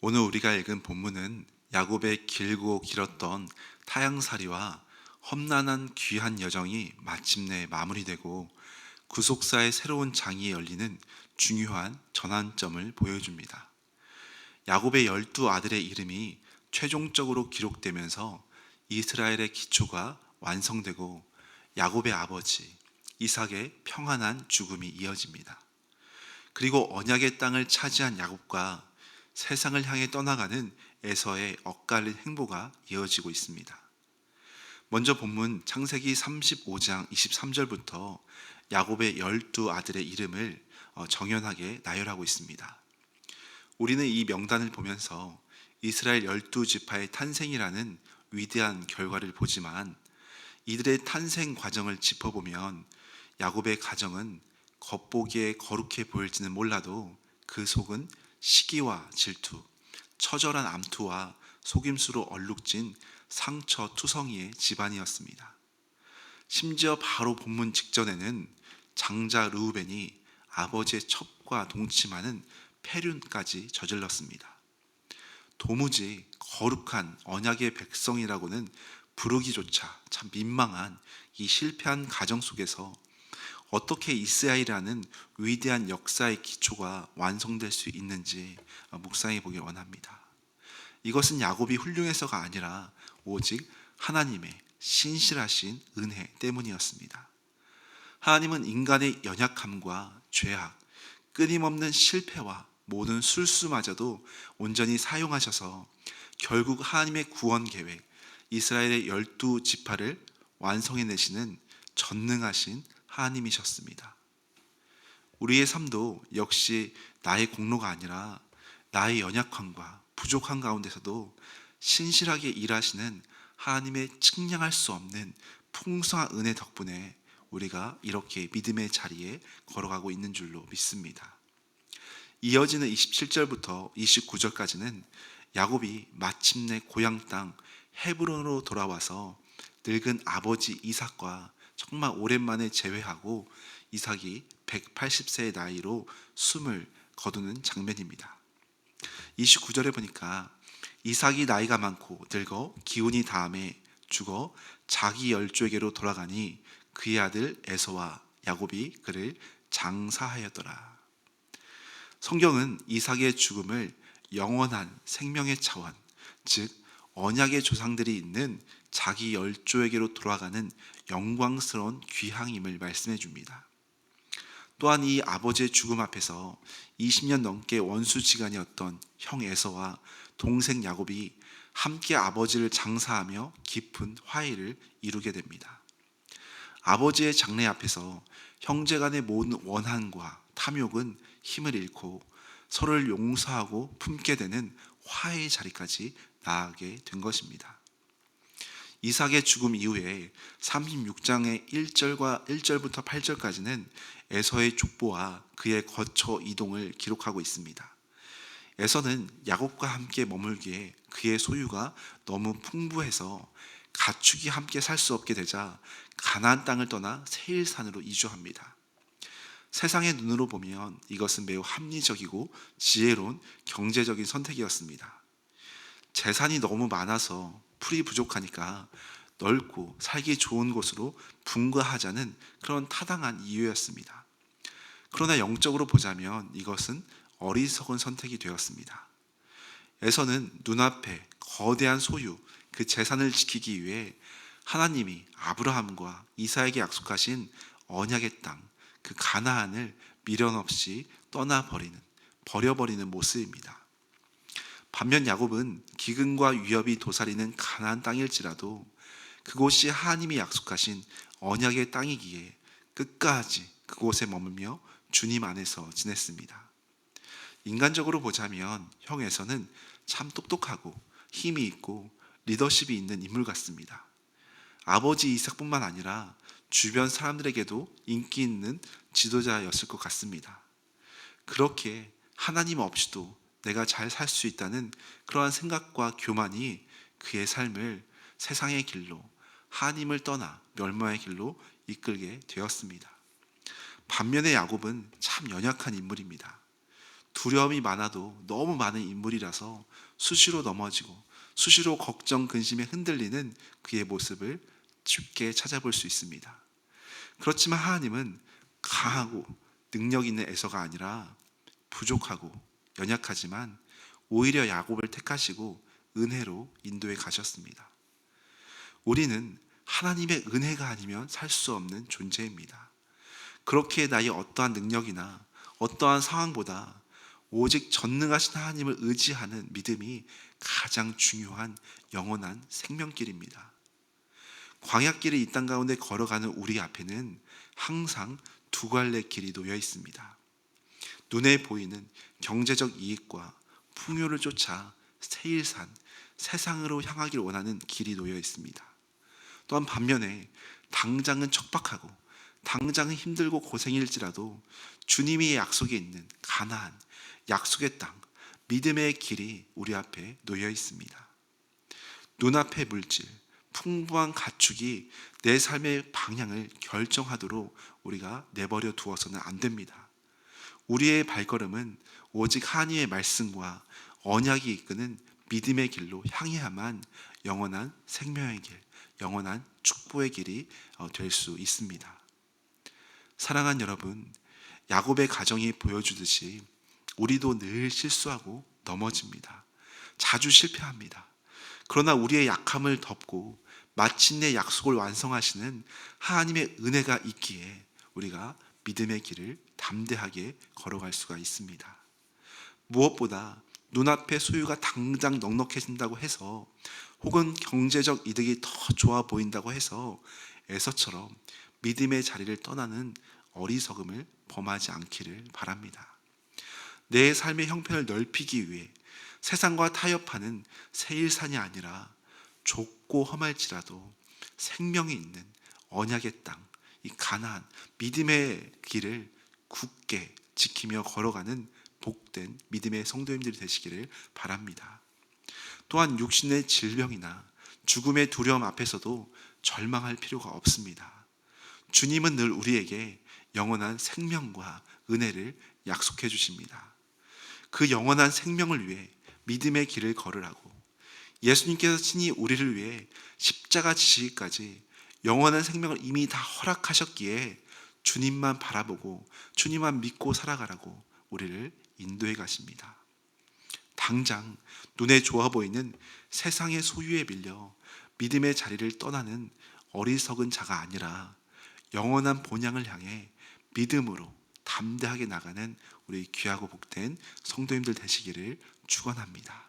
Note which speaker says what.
Speaker 1: 오늘 우리가 읽은 본문은 야곱의 길고 길었던 타향살이와 험난한 귀한 여정이 마침내 마무리되고 구속사의 새로운 장이 열리는 중요한 전환점을 보여줍니다. 야곱의 12 아들의 이름이 최종적으로 기록되면서 이스라엘의 기초가 완성되고 야곱의 아버지 이삭의 평안한 죽음이 이어집니다. 그리고 언약의 땅을 차지한 야곱과 세상을 향해 떠나가는 에서의 엇갈린 행보가 이어지고 있습니다. 먼저 본문 창세기 35장 23절부터 야곱의 12 아들의 이름을 정연하게 나열하고 있습니다. 우리는 이 명단을 보면서 이스라엘 12지파의 탄생이라는 위대한 결과를 보지만 이들의 탄생 과정을 짚어보면 야곱의 가정은 겉보기에 거룩해 보일지는 몰라도 그 속은 시기와 질투, 처절한 암투와 속임수로 얼룩진 상처투성이의 집안이었습니다. 심지어 바로 본문 직전에는 장자 르우벤이 아버지의 첩과 동침하는 폐륜까지 저질렀습니다. 도무지 거룩한 언약의 백성이라고는 부르기조차 참 민망한 이 실패한 가정 속에서 어떻게 이스라엘이라는 위대한 역사의 기초가 완성될 수 있는지 묵상해 보길 원합니다. 이것은 야곱이 훌륭해서가 아니라 오직 하나님의 신실하신 은혜 때문이었습니다. 하나님은 인간의 연약함과 죄악, 끊임없는 실패와 모든 술수마저도 온전히 사용하셔서 결국 하나님의 구원 계획, 이스라엘의 12지파를 완성해내시는 전능하신 하나님이셨습니다. 우리의 삶도 역시 나의 공로가 아니라 나의 연약함과 부족한 가운데서도 신실하게 일하시는 하나님의 측량할 수 없는 풍성한 은혜 덕분에 우리가 이렇게 믿음의 자리에 걸어가고 있는 줄로 믿습니다. 이어지는 27절부터 29절까지는 야곱이 마침내 고향 땅 헤브론으로 돌아와서 늙은 아버지 이삭과 정말 오랜만에 재회하고 이삭이 180세의 나이로 숨을 거두는 장면입니다. 29절에 보니까 이삭이 나이가 많고 늙어 기운이 다함에 죽어 자기 열조에게로 돌아가니 그의 아들 에서와 야곱이 그를 장사하였더라. 성경은 이삭의 죽음을 영원한 생명의 차원, 즉 언약의 조상들이 있는 자기 열조에게로 돌아가는 영광스러운 귀향임을 말씀해 줍니다. 또한 이 아버지의 죽음 앞에서 20년 넘게 원수지간이었던 형 에서와 동생 야곱이 함께 아버지를 장사하며 깊은 화해를 이루게 됩니다. 아버지의 장래 앞에서 형제간의 모든 원한과 탐욕은 힘을 잃고 서로를 용서하고 품게 되는 화해의 자리까지 나아가게 된 것입니다. 이삭의 죽음 이후에 36장의 1절부터 8절까지는 에서의 족보와 그의 거처 이동을 기록하고 있습니다. 에서는 야곱과 함께 머물기에 그의 소유가 너무 풍부해서 가축이 함께 살 수 없게 되자 가나안 땅을 떠나 세일산으로 이주합니다. 세상의 눈으로 보면 이것은 매우 합리적이고 지혜로운 경제적인 선택이었습니다. 재산이 너무 많아서 풀이 부족하니까 넓고 살기 좋은 곳으로 분가하자는 그런 타당한 이유였습니다. 그러나 영적으로 보자면 이것은 어리석은 선택이 되었습니다. 에서는 눈앞에 거대한 소유, 그 재산을 지키기 위해 하나님이 아브라함과 이사에게 약속하신 언약의 땅, 그 가나안을 미련 없이 버려버리는 모습입니다. 반면 야곱은 기근과 위협이 도사리는 가나안 땅일지라도 그곳이 하나님이 약속하신 언약의 땅이기에 끝까지 그곳에 머물며 주님 안에서 지냈습니다. 인간적으로 보자면 형 에서는 참 똑똑하고 힘이 있고 리더십이 있는 인물 같습니다. 아버지 이삭뿐만 아니라 주변 사람들에게도 인기 있는 지도자였을 것 같습니다. 그렇게 하나님 없이도 내가 잘 살 수 있다는 그러한 생각과 교만이 그의 삶을 세상의 길로, 하나님을 떠나 멸망의 길로 이끌게 되었습니다. 반면에 야곱은 참 연약한 인물입니다. 두려움이 많아도 너무 많은 인물이라서 수시로 넘어지고 수시로 걱정, 근심에 흔들리는 그의 모습을 쉽게 찾아볼 수 있습니다. 그렇지만 하나님은 강하고 능력 있는 에서가 아니라 부족하고 연약하지만 오히려 야곱을 택하시고 은혜로 인도해 가셨습니다. 우리는 하나님의 은혜가 아니면 살 수 없는 존재입니다. 그렇게 나의 어떠한 능력이나 어떠한 상황보다 오직 전능하신 하나님을 의지하는 믿음이 가장 중요한 영원한 생명길입니다. 광야길을 이 땅 가운데 걸어가는 우리 앞에는 항상 두 갈래 길이 놓여 있습니다. 눈에 보이는 경제적 이익과 풍요를 쫓아 세일산, 세상으로 향하길 원하는 길이 놓여 있습니다. 또한 반면에 당장은 척박하고 당장은 힘들고 고생일지라도 주님이 약속에 있는 가나안, 약속의 땅, 믿음의 길이 우리 앞에 놓여 있습니다. 눈앞의 물질, 풍부한 가축이 내 삶의 방향을 결정하도록 우리가 내버려 두어서는 안 됩니다. 우리의 발걸음은 오직 하나님의 말씀과 언약이 이끄는 믿음의 길로 향해야만 영원한 생명의 길, 영원한 축복의 길이 될 수 있습니다. 사랑하는 여러분, 야곱의 가정이 보여주듯이 우리도 늘 실수하고 넘어집니다. 자주 실패합니다. 그러나 우리의 약함을 덮고 마침내 약속을 완성하시는 하나님의 은혜가 있기에 우리가 믿음의 길을 담대하게 걸어갈 수가 있습니다. 무엇보다 눈앞의 소유가 당장 넉넉해진다고 해서 혹은 경제적 이득이 더 좋아 보인다고 해서 에서처럼 믿음의 자리를 떠나는 어리석음을 범하지 않기를 바랍니다. 내 삶의 형편을 넓히기 위해 세상과 타협하는 세일산이 아니라 좁고 험할지라도 생명이 있는 언약의 땅, 이 가나안, 믿음의 길을 굳게 지키며 걸어가는 복된 믿음의 성도님들이 되시기를 바랍니다. 또한 육신의 질병이나 죽음의 두려움 앞에서도 절망할 필요가 없습니다. 주님은 늘 우리에게 영원한 생명과 은혜를 약속해 주십니다. 그 영원한 생명을 위해 믿음의 길을 걸으라고 예수님께서 친히 우리를 위해 십자가 지시기까지 영원한 생명을 이미 다 허락하셨기에 주님만 바라보고 주님만 믿고 살아가라고 우리를 인도해 가십니다. 당장 눈에 좋아 보이는 세상의 소유에 밀려 믿음의 자리를 떠나는 어리석은 자가 아니라 영원한 본향을 향해 믿음으로 담대하게 나가는 우리 귀하고 복된 성도님들 되시기를 축원합니다.